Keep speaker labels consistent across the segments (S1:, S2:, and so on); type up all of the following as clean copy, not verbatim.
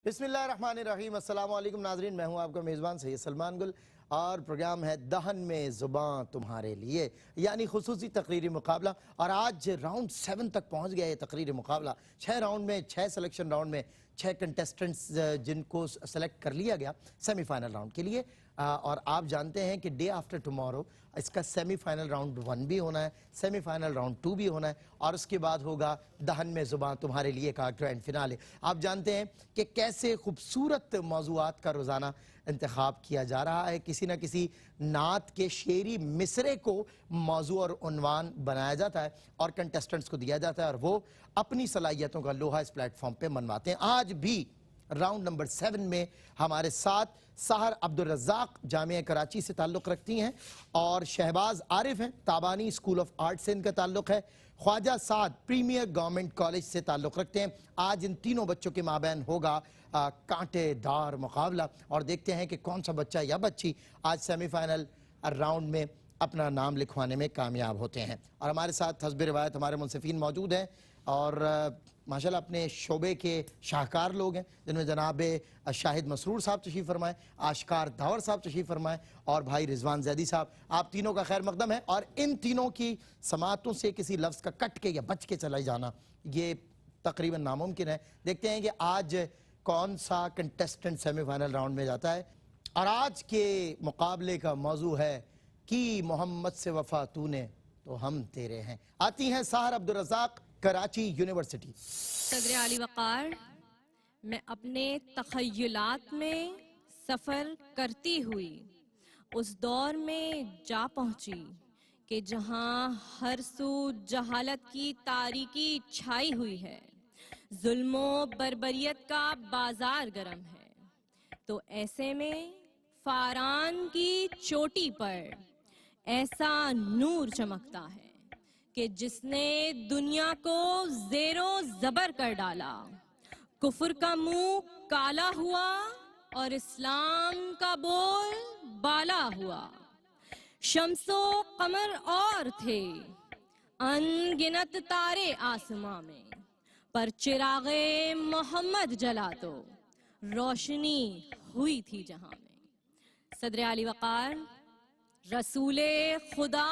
S1: بسم اللہ الرحمن الرحیم۔ السلام علیکم ناظرین، میں ہوں آپ کا میزبان سید سلمان گل اور پروگرام ہے دہن میں زباں تمہارے لیے، یعنی خصوصی تقریری مقابلہ۔ اور آج راؤنڈ 7 تک پہنچ گیا یہ تقریری مقابلہ۔ 6 راؤنڈ میں 6 سلیکشن راؤنڈ میں 6 کنٹیسٹنٹس جن کو سلیکٹ کر لیا گیا سیمی فائنل راؤنڈ کے لیے۔ اور آپ جانتے ہیں کہ ڈے آفٹر ٹمورو اس کا سیمی فائنل راؤنڈ 1 بھی ہونا ہے، سیمی فائنل راؤنڈ 2 بھی ہونا ہے، اور اس کے بعد ہوگا دہن میں زباں تمہارے لیے کا گرینڈ فنالے۔ آپ جانتے ہیں کہ کیسے خوبصورت موضوعات کا روزانہ انتخاب کیا جا رہا ہے، کسی نہ کسی نعت کے شعری مصرے کو موضوع اور عنوان بنایا جاتا ہے اور کنٹیسٹنٹس کو دیا جاتا ہے اور وہ اپنی صلاحیتوں کا لوہا اس پلیٹ فارم پہ منواتے ہیں۔ آج بھی راؤنڈ نمبر 7 میں ہمارے ساتھ سحر عبدالرزاق جامعہ کراچی سے تعلق رکھتی ہیں، اور شہباز عارف ہیں، تابانی اسکول آف آرٹ سے ان کا تعلق ہے، Khawaja Saad premiere government college سے تعلق رکھتے ہیں۔ آج ان تینوں بچوں کے مابین ہوگا کانٹے دار مقابلہ، اور دیکھتے ہیں کہ کون سا بچہ یا بچی آج سیمی فائنل راؤنڈ میں اپنا نام لکھوانے میں کامیاب ہوتے ہیں۔ اور ہمارے ساتھ حسب روایت ہمارے منصفین موجود ہیں اور ماشاءاللہ اپنے شعبے کے شاہکار لوگ ہیں، جن میں جناب شاہد مسرور صاحب تشریف فرمائیں، آشکار داور صاحب تشریف فرمائیں، اور بھائی رضوان زیدی صاحب۔ آپ تینوں کا خیر مقدم ہے، اور ان تینوں کی سماعتوں سے کسی لفظ کا کٹ کے یا بچ کے چلا جانا یہ تقریباً ناممکن ہے۔ دیکھتے ہیں کہ آج کون سا کنٹیسٹنٹ سیمی فائنل راؤنڈ میں جاتا ہے، اور آج کے مقابلے کا موضوع ہے کہ محمد سے وفا تو نے تو ہم تیرے ہیں۔ آتی ہیں سحر عبدالرزاق کراچی یونیورسٹی۔
S2: صدر علی وقار، میں اپنے تخیلات میں سفر کرتی ہوئی اس دور میں جا پہنچی کہ جہاں ہر سو جہالت کی تاریکی چھائی ہوئی ہے، ظلم و بربریت کا بازار گرم ہے، تو ایسے میں فاران کی چوٹی پر ایسا نور چمکتا ہے کہ جس نے دنیا کو زیر و زبر کر ڈالا، کفر کا منہ کالا ہوا اور اسلام کا بول بالا ہوا۔ شمس و قمر اور تھے، ان گنت تارے آسماں میں، پر چراغ محمد جلا تو روشنی ہوئی تھی جہاں میں۔ صدر علی وقار، رسول خدا،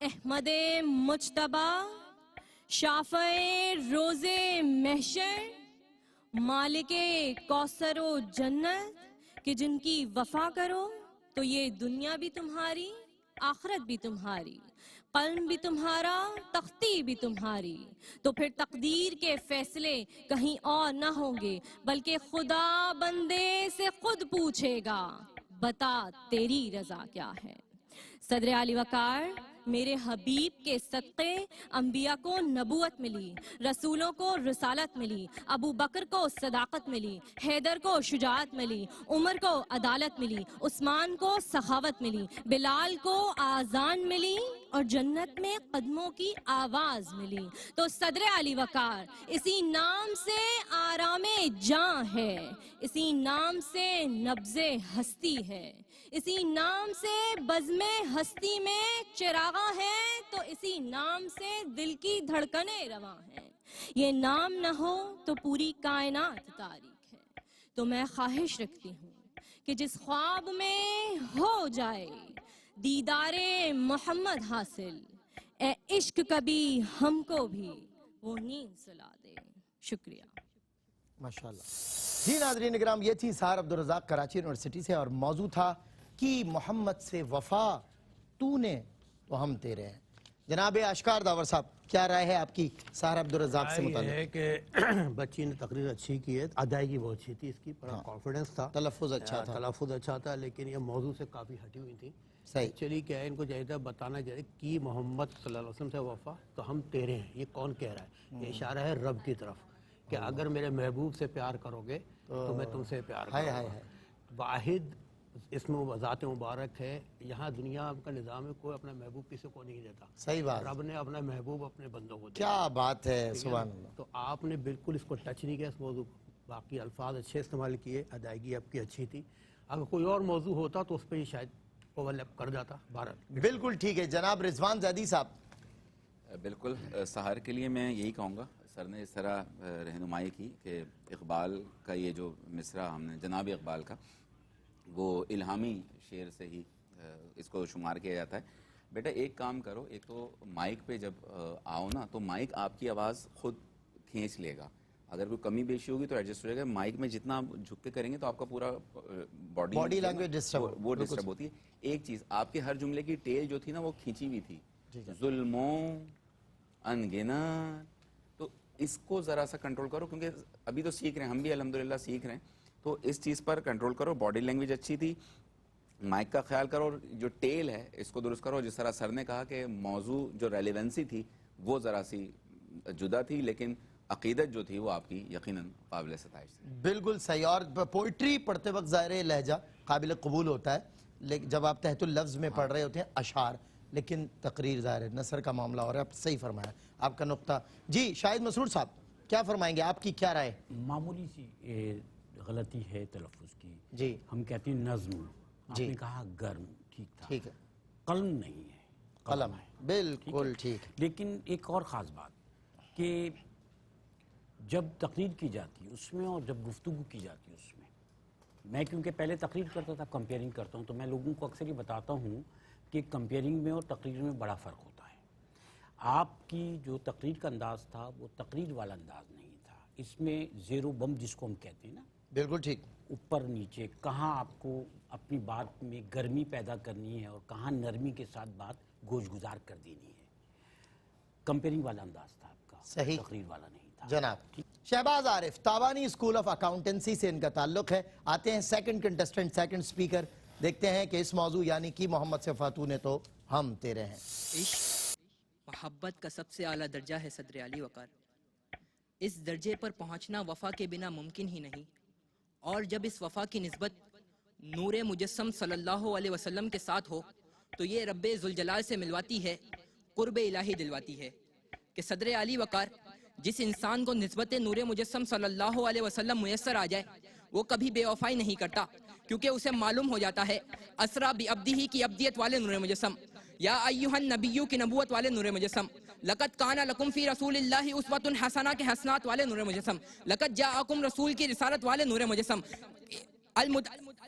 S2: احمد مجتبی، شافع روز محشر، مالک کوثر و جنت، کہ جن کی وفا کرو تو یہ دنیا بھی تمہاری، آخرت بھی تمہاری، قلم بھی تمہارا، تختی بھی تمہاری، تو پھر تقدیر کے فیصلے کہیں اور نہ ہوں گے بلکہ خدا بندے سے خود پوچھے گا، بتا تیری رضا کیا ہے۔ صدر علی وقار، میرے حبیب کے صدقے انبیاء کو نبوت ملی، رسولوں کو رسالت ملی، ابو بکر کو صداقت ملی، حیدر کو شجاعت ملی، عمر کو عدالت ملی، عثمان کو سخاوت ملی، بلال کو آذان ملی، اور جنت میں قدموں کی آواز ملی۔ تو صدر علی وقار، اسی نام سے آرام جاں ہے، اسی نام سے نبض ہستی ہے، اسی نام سے بزم ہستی میں چراغاں ہیں، تو اسی نام سے دل کی دھڑکنیں رواں ہیں۔ یہ نام نہ ہو تو پوری کائنات تاریک ہے۔ تو میں خواہش رکھتی ہوں کہ جس خواب میں ہو جائے دیدار محمد حاصل، اے عشق کبھی ہم کو بھی وہ نیند سلا دے۔ شکریہ۔
S1: ماشاءاللہ۔ جی ناظرین اکرام، یہ تھی سحر عبدالرزاق کراچی یونیورسٹی سے، اور موضوع تھا کہ محمد سے وفا تو نے تو ہم تیرے ہیں۔ جناب آشکار داور صاحب، کیا رائے ہے آپ کی سحر عبدالرزاق سے متعلق؟
S3: یہ ہے کہ بچی نے تقریر اچھی کی ہے، ادائیگی بہت اچھی تھی، اس کی بڑا کانفیڈنس تھا،
S1: تلفظ اچھا تھا،
S3: لیکن یہ موضوع سے کافی ہٹی ہوئی تھی۔
S1: صحیح۔
S3: ایکچولی کیا ہے، ان کو چاہیے تھا بتانا چاہیے کہ محمد صلی اللہ علیہ وسلم سے وفا تو ہم تیرے ہیں، یہ کون کہہ رہا ہے؟ یہ اشارہ ہے رب کی طرف کہ اگر میرے محبوب سے پیار کرو گے تو میں تم سے پیار کروں گا۔ واحد اس میں ذات مبارک ہے، یہاں دنیا کا نظام ہے، کوئی اپنا محبوب کسی کو نہیں دیتا،
S1: صحیح بات،
S3: رب نے اپنا محبوب اپنے بندوں کو دیا۔
S1: کیا بات ہے، سبحان اللہ۔
S3: تو آپ نے بالکل اس کو ٹچ نہیں کیا اس موضوع کو، باقی الفاظ اچھے استعمال کیے، ادائیگی آپ کی اچھی تھی۔ اگر کوئی اور موضوع ہوتا تو اس پہ یہ شاید اوورلیپ کر جاتا۔
S1: بالکل ٹھیک ہے۔ جناب رضوان زیدی صاحب۔
S4: بالکل، سحر کے لیے میں یہی کہوں گا، سر نے اس طرح رہنمائی کی کہ اقبال کا یہ جو مصرع ہم نے جناب اقبال کا وہ الہامی شعر سے ہی اس کو شمار کیا جاتا ہے. بیٹا ایک کام کرو, ایک تو مائک پہ جب آؤ نا تو مائک آپ کی آواز خود کھینچ لے گا, اگر کوئی کمی بیشی ہوگی تو ایڈجسٹ ہو جائے گا. مائک میں جتنا آپ جھک کے کریں گے تو آپ کا پورا
S1: باڈی لینگویج
S4: وہ ڈسٹرب ہوتی ہے. ایک چیز آپ کے ہر جملے کی ٹیل جو تھی نا وہ کھینچی ہوئی تھی, ظلموں انگنت, تو اس کو ذرا سا کنٹرول کرو کیونکہ ابھی تو سیکھ رہے ہیں, ہم بھی الحمدللہ سیکھ رہے ہیں, تو اس چیز پر کنٹرول کرو. باڈی لینگویج اچھی تھی, مائک کا خیال کرو, اور جو ٹیل ہے اس کو درست کرو. جس طرح سر نے کہا کہ موضوع جو ریلیونسی تھی وہ ذرا سی جدا تھی, لیکن عقیدت جو تھی وہ آپ کی یقیناً قابل ستائش تھی.
S1: بالکل صحیح. اور پوئٹری پڑھتے وقت ظاہر لہجہ قابل قبول ہوتا ہے, لیکن جب آپ تحت اللفظ میں پڑھ رہے ہوتے ہیں اشعار, لیکن تقریر ظاہر ہے نثر کا معاملہ ہو رہا ہے. آپ صحیح فرمایا آپ کا نقطہ. جی شاہد مسرور صاحب کیا فرمائیں گے, آپ کی کیا رائے؟
S5: معمولی سی غلطی ہے تلفظ کی.
S1: جی
S5: ہم کہتے ہیں نظم, آپ نے کہا گرم, ٹھیک تھا,
S1: ٹھیک ہے,
S5: قلم نہیں ہے,
S1: قلم ہے, بالکل ٹھیک.
S5: لیکن ایک اور خاص بات کہ جب تقریر کی جاتی ہے اس میں اور جب گفتگو کی جاتی ہے اس میں کیونکہ پہلے تقریر کرتا تھا, کمپیئرنگ کرتا ہوں, تو میں لوگوں کو اکثر یہ بتاتا ہوں کہ کمپیئرنگ میں اور تقریر میں بڑا فرق ہوتا ہے. آپ کی جو تقریر کا انداز تھا وہ تقریر والا انداز نہیں تھا, اس میں زیر و بم جس کو ہم کہتے ہیں نا,
S1: بالکل ٹھیک,
S5: اوپر نیچے, کہاں آپ کو اپنی بات میں گرمی پیدا کرنی ہے اور کہاں نرمی کے ساتھ بات گوش گزار کر دینی ہے. کمپیئرنگ والا انداز تھا آپ کا,
S1: صحیح,
S5: تقریر والا نہیں تھا.
S1: جناب شہباز عارف, تابانی اسکول آف اکاؤنٹنسی سے ان کا تعلق ہے. آتے ہیں سیکنڈ کنٹسٹنٹ, سیکنڈ سپیکر, دیکھتے ہیں کہ اس موضوع یعنی کہ محمد سے فاتو نے تو ہم تیرے ہیں.
S6: عشق محبت کا سب سے اعلیٰ درجہ ہے صدر علی وقار. اس درجے پر پہنچنا وفا کے بنا ممکن ہی نہیں, اور جب اس وفا کی نسبت نور مجسم صلی اللہ علیہ وسلم کے ساتھ ہو تو یہ رب ذوالجلال سے ملواتی ہے, قرب الہی دلواتی ہے. کہ صدر علی وقار جس انسان کو نسبت نور مجسم صلی اللہ علیہ وسلم میسر آ جائے وہ کبھی بے وفائی نہیں کرتا, کیونکہ اسے معلوم ہو جاتا ہے اسرا بعبدہ کی عبدیت والے نور مجسم, یا ایھا النبی کی نبوت والے نور مجسم, لقد کان لکم فی رسول اللہ اسوۃ حسنہ کے حسنات والے نور مجسم, لقد جاءکم رسول کی رسالت والے نور مجسم,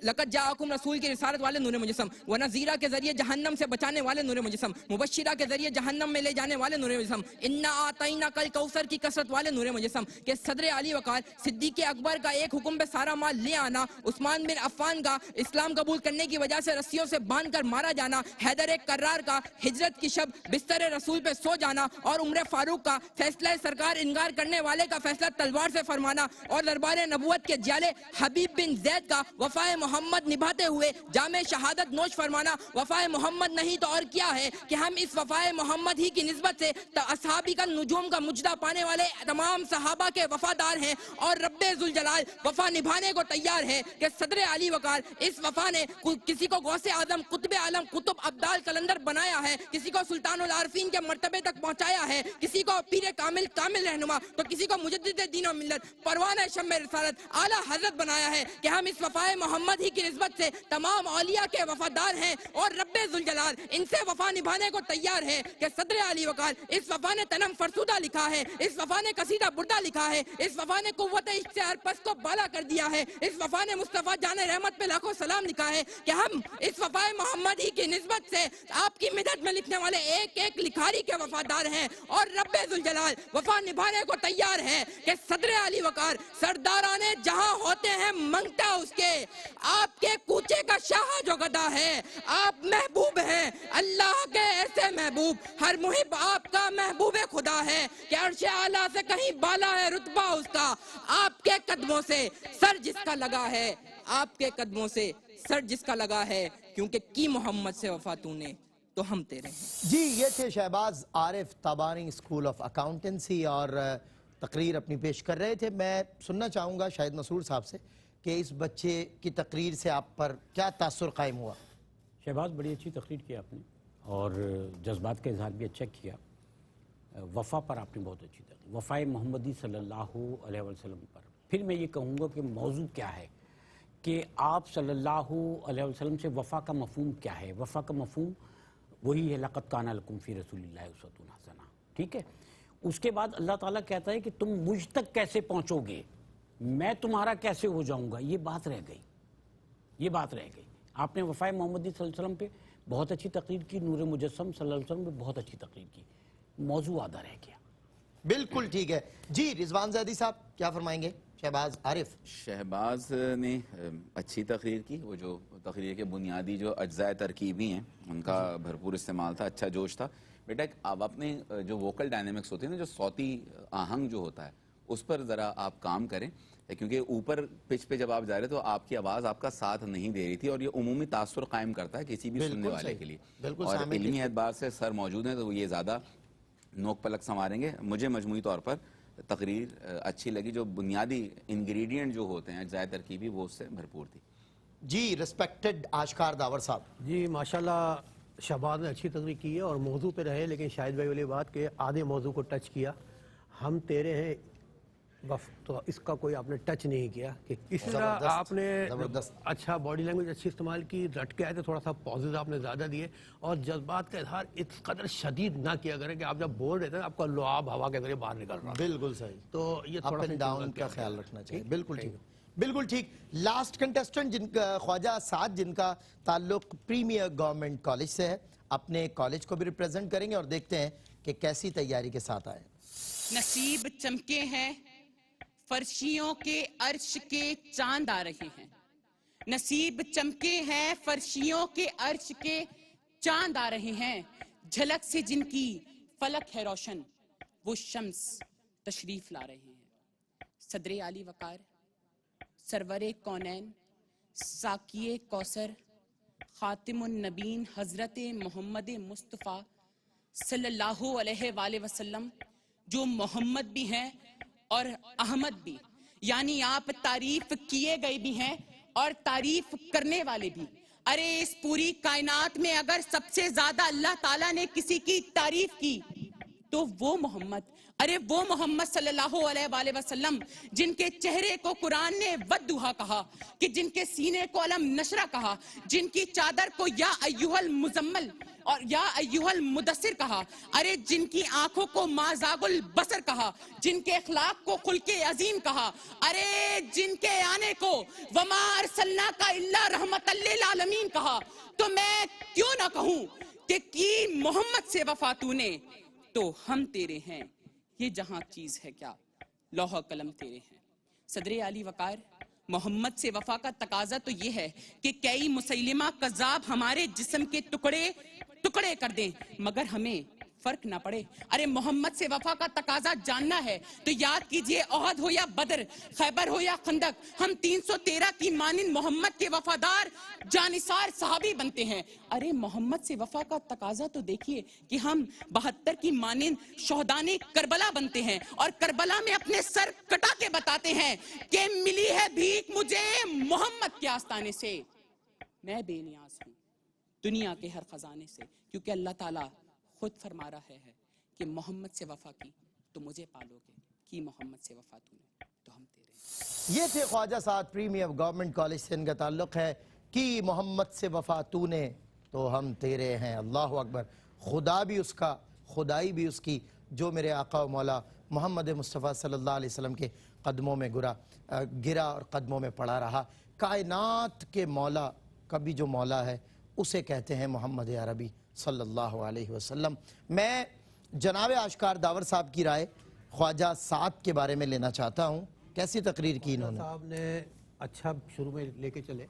S6: لقد جاءکم رسول کی رسالت والے نور مجسم, ونذیرہ کے ذریعے جہنم سے بچانے والے نور مجسم, مبشرہ کے ذریعے جہنم میں لے جانے والے نور مجسم, انا اعطیناک الکوثر کی کثرت والے نور مجسم. کہ صدر علی وقار صدیق اکبر کا ایک حکم پہ سارا مال لے آنا, عثمان بن عفان کا اسلام قبول کرنے کی وجہ سے رسیوں سے باندھ کر مارا جانا, حیدر کرار کا ہجرت کی شب بستر رسول پہ سو جانا, اور عمر فاروق کا فیصلہ سرکار انکار کرنے والے کا فیصلہ تلوار سے فرمانا, اور دربار نبوت کے جالے حبیب بن زید کا وفائے محمد نبھاتے ہوئے جامع شہادت نوش فرمانا. وفائے محمد نہیں تو اور کیا ہے کہ ہم اس وفائے محمد ہی کی نسبت سے اصحابی کا نجوم کا مجدہ پانے والے تمام صحابہ کے وفادار ہیں, اور رب ذوالجلال وفا نبھانے کو تیار ہے. کہ صدر علی وقار اس وفا نے کسی کو غوث اعظم, قطب عالم, قطب ابدال کلندر بنایا ہے, کسی کو سلطان العارفین کے مرتبے تک پہنچایا ہے, کسی کو پیر کامل کامل رہنما, تو کسی کو مجدد دین و ملت پروانہ شمع رسالت اعلیٰ حضرت بنایا ہے. کہ ہم اس وفائے محمد ہی کی نسبت سے تمام اولیاء کے وفادار ہیں, اور رب ذوالجلال ان سے وفا نبھانے کو تیار ہے. کہ صدر علی وقار اس وفا نے تنم فرسودہ لکھا ہے, اس وفا نے قصیدہ بردہ لکھا ہے, اس وفا نے قوت عشق سے ہر پس کو بالا کر دیا ہے, اس وفا نے مصطفیٰ جان رحمت پہ لاکھوں سلام لکھا ہے. کہ ہم اس وفائے محمد ہی کی نسبت سے آپ کی مدد میں لکھنے والے ایک ایک لکھاری کے وفادار ہیں, اور رب ذوالجلال وفا نبھانے کو تیار ہے. کہ صدر علی وقار سرداران جہاں ہوتے ہیں منگتا اس کے, آپ کے کوچے کا شاہ جو گدا ہے, آپ محبوب ہیں اللہ کے ایسے محبوب, ہر محب آپ کا محبوب خدا ہے. کہ عرش اعلیٰ سے کہیں بالا ہے رتبہ اس کا, آپ کے قدموں سے سر جس کا لگا ہے, آپ کے قدموں سے سر جس کا لگا ہے, کیونکہ کی محمد سے وفا تو نے تو ہم تیرے ہیں.
S1: جی یہ تھے شہباز عارف, تابانی اسکول آف اکاؤنٹنسی, اور تقریر اپنی پیش کر رہے تھے. میں سننا چاہوں گا شاہد مسرور صاحب سے کہ اس بچے کی تقریر سے آپ پر کیا تاثر قائم ہوا؟
S5: شہباز بڑی اچھی تقریر کی آپ نے, اور جذبات کا اظہار بھی اچھا کیا. وفا پر آپ نے بہت اچھی تقریر, وفائے محمدی صلی اللہ علیہ وسلم پر. پھر میں یہ کہوں گا کہ موضوع کیا ہے, کہ آپ صلی اللہ علیہ وسلم سے وفا کا مفہوم کیا ہے. وفا کا مفہوم وہی ہے لقد کان لکم فی رسول اللہ اسوۃ حسنہ, ٹھیک ہے. اس کے بعد اللہ تعالیٰ کہتا ہے کہ تم مجھ تک کیسے پہنچو گے، میں تمہارا کیسے ہو جاؤں گا. یہ بات رہ گئی، یہ بات رہ گئی. آپ نے وفائے محمدی صلی اللہ علیہ وسلم پہ بہت اچھی تقریر کی، نور مجسم صلی اللہ علیہ وسلم پہ بہت اچھی تقریر کی، موضوع آدھا رہ گیا.
S1: بالکل ٹھیک ہے جی. رضوان زیدی صاحب کیا فرمائیں گے؟ شہباز عارف.
S4: شہباز نے اچھی تقریر کی. وہ جو تقریر کے بنیادی جو اجزاء ترکیبی ہیں ان کا بھرپور استعمال تھا، اچھا جوش تھا. بیٹا آپ اپنے جو ووکل ڈائنامکس ہوتے ہیں نا، جو صوتی آہنگ جو ہوتا ہے اس پر ذرا آپ کام کریں، کیونکہ اوپر پچ پہ جب آپ جا رہے تو آپ کی آواز آپ کا ساتھ نہیں دے رہی تھی، اور یہ عمومی تاثر قائم کرتا ہے کسی بھی سننے والے کے لیے. اور علمی اعتبار سے سر موجود ہیں تو یہ زیادہ نوک پلک سنواریں گے. مجھے مجموعی طور پر تقریر اچھی لگی. جو بنیادی انگریڈینٹ جو ہوتے ہیں اجزاء ترکیبی وہ اس سے بھرپور تھی.
S1: جی ریسپیکٹڈ آشکار داور صاحب.
S3: جی ماشاءاللہ شہباز نے اچھی تقریر کی ہے اور موضوع پہ رہے، لیکن شاہد بھائی والی بات کہ آدھے موضوع کو ٹچ کیا. ہم تیرے ہیں تو اس کا کوئی آپ نے ٹچ نہیں کیا. کہ اس طرح آپ نے اچھا باڈی لینگویج اچھی استعمال کی، رٹ کے آئے تھے، تھوڑا سا پازز آپ نے زیادہ دیے، اور جذبات کا اظہار اس قدر شدید نہ کیا کریں کہ آپ جب بول رہے تھے آپ کا لعاب ہوا کے ذریعے باہر نکل رہا.
S1: بالکل صحیح.
S3: تو یہ
S1: اپ
S3: تھوڑا
S1: اینڈ
S3: سا
S1: ڈاؤن کا خیال رکھنا چاہیے. بالکل ٹھیک، بالکل ٹھیک. لاسٹ کنٹیسٹنٹ جن کا خواجہ سعد، جن کا تعلق پریمیئر گورنمنٹ کالج سے ہے، اپنے کالج کو بھی ریپریزنٹ کریں گے اور دیکھتے ہیں کہ کیسی تیاری کے ساتھ آئے.
S7: نصیب چمکے ہیں، فرشیوں کے عرش کے چاند آ رہے ہیں. نصیب چمکے ہیں، فرشیوں کے عرش کے چاند آ رہے ہیں. جھلک سے جن کی فلک ہے روشن، وہ شمس تشریف لا رہے ہیں. صدر عالی وقار، سرور کونین، ساقی کوثر، خاتم النبین حضرت محمد مصطفیٰ صلی اللہ علیہ وآلہ وسلم، جو محمد بھی ہیں اور احمد بھی، یعنی آپ تعریف کیے گئے بھی ہیں اور تعریف کرنے والے بھی. ارے اس پوری کائنات میں اگر سب سے زیادہ اللہ تعالیٰ نے کسی کی تعریف کی تو وہ محمد، ارے وہ محمد صلی اللہ علیہ وآلہ وسلم جن کے چہرے کو قرآن نے ودھا کہا، کہ جن کے سینے کو علم نشرہ کہا، جن کی چادر کو یا ایھا المزمل اور یا ایھا المدثر کہا، ارے جن کی آنکھوں کو ما زاغ البصر کہا، جن کے اخلاق کو خلق عظیم کہا، ارے جن کے آنے کو وما ارسلناک الا رحمۃ للعالمین کہا، تو میں کیوں نہ کہوں کہ کی محمد سے وفا تو نے تو ہم تیرے ہیں. یہ جہاں چیز ہے کیا، لوح قلم تیرے ہیں. صدر عالی وقار، محمد سے وفا کا تقاضا تو یہ ہے کہ کئی مسیلمہ کذاب ہمارے جسم کے ٹکڑے ٹکڑے کر دیں مگر ہمیں فرق نہ پڑے. ارے محمد سے وفا کا تقاضا جاننا ہے تو یاد کیجئے احد ہو یا بدر، خیبر ہو یا خندق، ہم 313 کی مانند محمد کے وفادار جانثار صحابی بنتے ہیں. ارے محمد سے وفا کا تقاضا تو دیکھیے کہ ہم 72 کی مانند شہدان کربلا بنتے ہیں اور کربلا میں اپنے سر کٹا کے بتاتے ہیں کہ ملی ہے بھیک مجھے محمد کے آستانے سے، میں بے نیاز ہوں دنیا کے ہر خزانے سے. کیونکہ اللہ تعالیٰ خود فرما رہا ہے کہ محمد سے وفا کی تو مجھے پالو گے، کی محمد سے وفا تو نے تو ہم تیرے.
S1: یہ تھے Khawaja Saad, premiere government college سے ان کا تعلق ہے. کی محمد سے وفا تو نے تو ہم تیرے ہیں. اللہ اکبر. خدا بھی اس کا، خدائی بھی اس کی، جو میرے آقا و مولا محمد مصطفیٰ صلی اللہ علیہ وسلم کے قدموں میں گرا اور قدموں میں پڑا رہا. کائنات کے مولا کا بھی جو مولا ہے اسے کہتے ہیں محمد عربی صلی اللہ علیہ وسلم. میں جناب آشکار داور صاحب کی رائے خواجہ سعد کے بارے میں لینا چاہتا ہوں. کیسی تقریر کی انہوں نے؟
S3: صاحب نے اچھا شروع میں لے کے چلے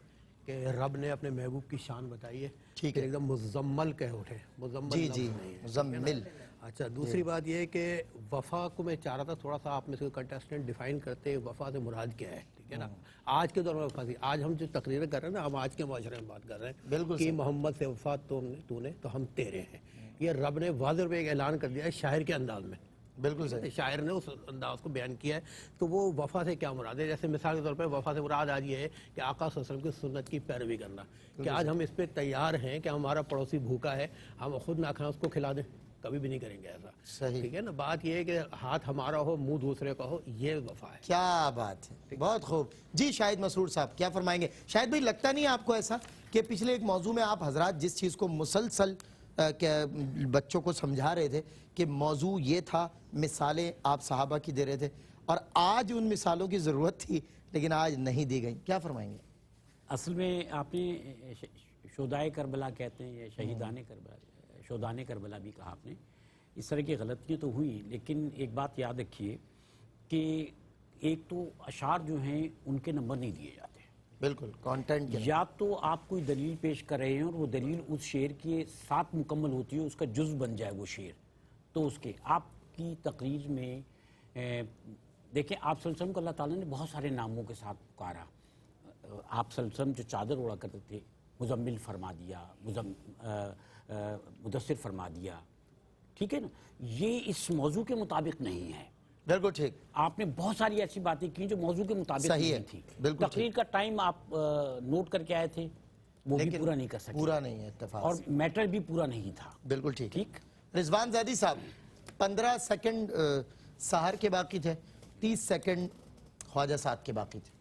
S3: کہ رب نے اپنے محبوب کی شان بتائی ہے،
S1: ٹھیک ہے،
S3: ایک دم مزمل کہہ اٹھے. مزمل
S1: جی
S3: لفظ
S1: جی
S3: نہیں ہے.
S1: مزمل.
S3: اچھا دوسری بات یہ ہے کہ وفا کو میں چاہ رہا تھا تھوڑا سا آپ میں سے کنٹیسٹنٹ ڈیفائن کرتے ہیں وفا سے مراد کیا ہے. ٹھیک ہے نا، آج کے دور میں وفا سے، آج ہم جو تقریر کر رہے ہیں نا، ہم آج کے معاشرے میں بات کر رہے ہیں.
S1: بالکل
S3: کہ محمد سے وفا تو نے تو ہم تیرے ہیں. یہ رب نے واضح پہ ایک اعلان کر دیا ہے شاعر کے انداز میں.
S1: بالکل صحیح.
S3: شاعر نے اس انداز کو بیان کیا ہے. تو وہ وفا سے کیا مراد ہے؟ جیسے مثال کے طور پہ وفا سے مراد آج یہ ہے کہ آقا صلی اللہ علیہ وسلم کی سنت کی پیروی کرنا. کہ آج ہم اس پہ تیار ہیں کہ ہمارا پڑوسی بھوکا ہے، ہم خود نہ کھائیں اس کو کھلا دیں. کبھی بھی نہیں کریں گے ایسا.
S1: صحیح.
S3: ٹھیک ہے نا. بات یہ ہے کہ ہاتھ ہمارا ہو منہ دوسرے کا ہو، یہ وفا ہے.
S1: کیا بات ہے، بہت خوب. جی شاہد مسرور صاحب کیا فرمائیں گے؟ شاہد بھائی لگتا نہیں ہے آپ کو ایسا کہ پچھلے ایک موضوع میں آپ حضرات جس چیز کو مسلسل کہ بچوں کو سمجھا رہے تھے کہ موضوع یہ تھا، مثالیں آپ صحابہ کی دے رہے تھے، اور آج ان مثالوں کی ضرورت تھی لیکن آج نہیں دی گئیں. کیا فرمائیں گے؟
S5: اصل میں آپ نے شہدائے کربلا کہتے ہیں یا شہیدان کربلا، شہدان کربلا بھی کہا آپ نے. اس طرح کی غلطیاں تو ہوئی، لیکن ایک بات یاد رکھیے کہ ایک تو اشعار جو ہیں ان کے نمبر نہیں دیے جاتے.
S1: بالکل کانٹینٹ کے
S5: یا تو آپ کوئی دلیل پیش کر رہے ہیں اور وہ دلیل اس شعر کے ساتھ مکمل ہوتی ہے، اس کا جز بن جائے وہ شعر، تو اس کے آپ کی تقریر میں دیکھیں آپ صلی اللہ علیہ وسلم کو اللہ تعالیٰ نے بہت سارے ناموں کے ساتھ پکارا. آپ صلی اللہ علیہ وسلم جو چادر اوڑا کرتے تھے، مزمل فرما دیا، مدثر فرما دیا، ٹھیک ہے نا. یہ اس موضوع کے مطابق نہیں ہے.
S1: بالکل ٹھیک.
S5: آپ نے بہت ساری ایسی باتیں کی جو موضوع کے مطابق
S1: صحیح ہے،
S5: نہیں تھی.
S1: بالکل
S5: تقریر کا ٹائم آپ نوٹ کر کے آئے تھے، وہ بھی
S1: لیکن
S5: پورا نہیں کر سکے،
S1: پورا نہیں ہے اتفاق
S5: اور
S1: سے.
S5: میٹر بھی پورا نہیں تھا.
S1: بالکل ٹھیک.
S5: ٹھیک.
S1: رضوان زیدی صاحب، 15 سیکنڈ سحر کے باقی تھے، 30 سیکنڈ خواجہ سعد کے باقی تھے.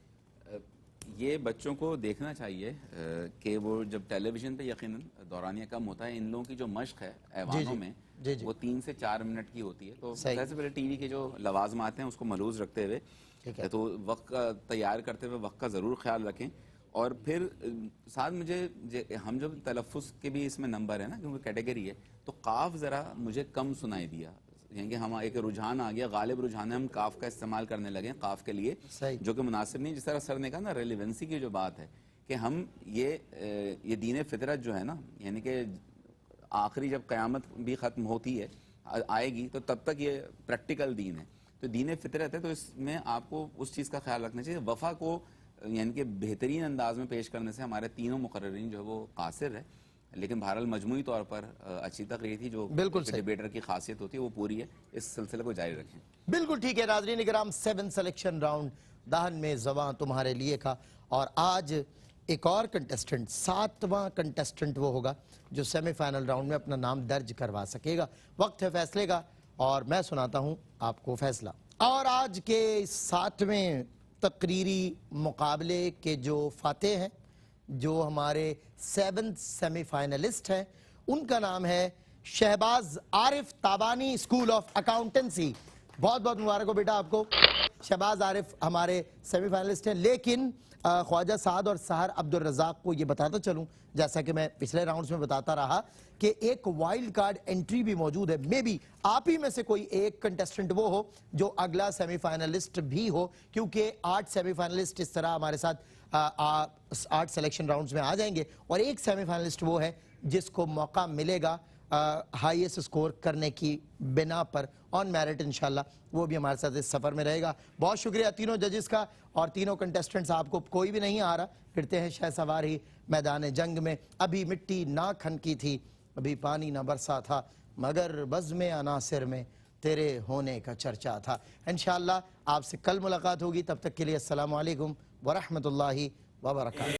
S4: یہ بچوں کو دیکھنا چاہیے کہ وہ جب ٹیلی ویژن پہ یقیناً دورانیہ کم ہوتا ہے، ان لوگوں کی جو مشق ہے ایوانوں میں وہ 3 سے 4 منٹ کی ہوتی ہے. تو سب سے پہلے ٹی وی کے جو لوازمات ہیں اس کو ملوز رکھتے ہوئے تو وقت کا تیار کرتے ہوئے وقت کا ضرور خیال رکھیں. اور پھر ساتھ مجھے ہم جو تلفظ کے بھی اس میں نمبر ہے نا کیونکہ کیٹیگری ہے، تو قاف ذرا مجھے کم سنائی دیا. یعنی کہ ہم ایک رجحان آ گیا، غالب رجحان ہے، ہم قاف کا استعمال کرنے لگے قاف کے لیے، جو کہ مناسب نہیں. جس طرح سر نے کہا نا ریلیونسی کی جو بات ہے کہ ہم یہ دین فطرت جو ہے نا، یعنی کہ آخری جب قیامت بھی ختم ہوتی ہے آئے گی تو تب تک یہ پریکٹیکل دین ہے، تو دین فطرت ہے. تو اس میں آپ کو اس چیز کا خیال رکھنا چاہیے. وفا کو یعنی کہ بہترین انداز میں پیش کرنے سے ہمارے تینوں مقررین جو ہے وہ قاصر ہے، لیکن بہرحال مجموعی طور پر اچھی تقریر تھی. جو ڈیبیٹر کی خاصیت ہوتی ہے وہ پوری ہے. اس سلسلے کو جاری رکھیں.
S1: بالکل ٹھیک ہے. ناظرین اکرام، 7 سلیکشن راؤنڈ دہن میں زباں تمہارے لیے کا، اور آج ایک اور کنٹیسٹنٹ، 7واں کنٹیسٹنٹ وہ ہوگا جو سیمی فائنل راؤنڈ میں اپنا نام درج کروا سکے گا. وقت ہے فیصلے کا اور میں سناتا ہوں آپ کو فیصلہ. اور آج کے 7ویں تقریری مقابلے کے جو فاتح ہیں، جو ہمارے 7 سیمی فائنلسٹ ہیں، ان کا نام ہے شہباز عارف تابانی اسکول آف اکاؤنٹنسی. بہت بہت مبارک ہو بیٹا آپ کو. شہباز عارف ہمارے سیمی فائنلسٹ ہیں، لیکن خواجہ سعد اور سحر عبد الرزاق کو یہ بتاتا چلوں، جیسا کہ میں پچھلے راؤنڈز میں بتاتا رہا، کہ ایک وائلڈ کارڈ انٹری بھی موجود ہے. مے بی آپ ہی میں سے کوئی ایک کنٹیسٹنٹ وہ ہو جو اگلا سیمی فائنلسٹ بھی ہو، کیونکہ 8 سیمی فائنلسٹ اس طرح ہمارے ساتھ 8 سلیکشن راؤنڈز میں آ جائیں گے، اور ایک سیمی فائنلسٹ وہ ہے جس کو موقع ملے گا ہائیسٹ سکور کرنے کی بنا پر آن میرٹ. انشاءاللہ وہ بھی ہمارے ساتھ اس سفر میں رہے گا. بہت شکریہ تینوں ججز کا اور تینوں کنٹیسٹنٹس. آپ کو کوئی بھی نہیں آ رہا، پھرتے ہیں شہ سوار ہی میدان جنگ میں. ابھی مٹی نہ کھنکی تھی، ابھی پانی نہ برسا تھا، مگر بزم عناصر میں تیرے ہونے کا چرچا تھا. انشاءاللہ آپ سے کل ملاقات ہوگی. تب تک کے لیے السلام علیکم ورحمۃ اللہ وبرکاتہ.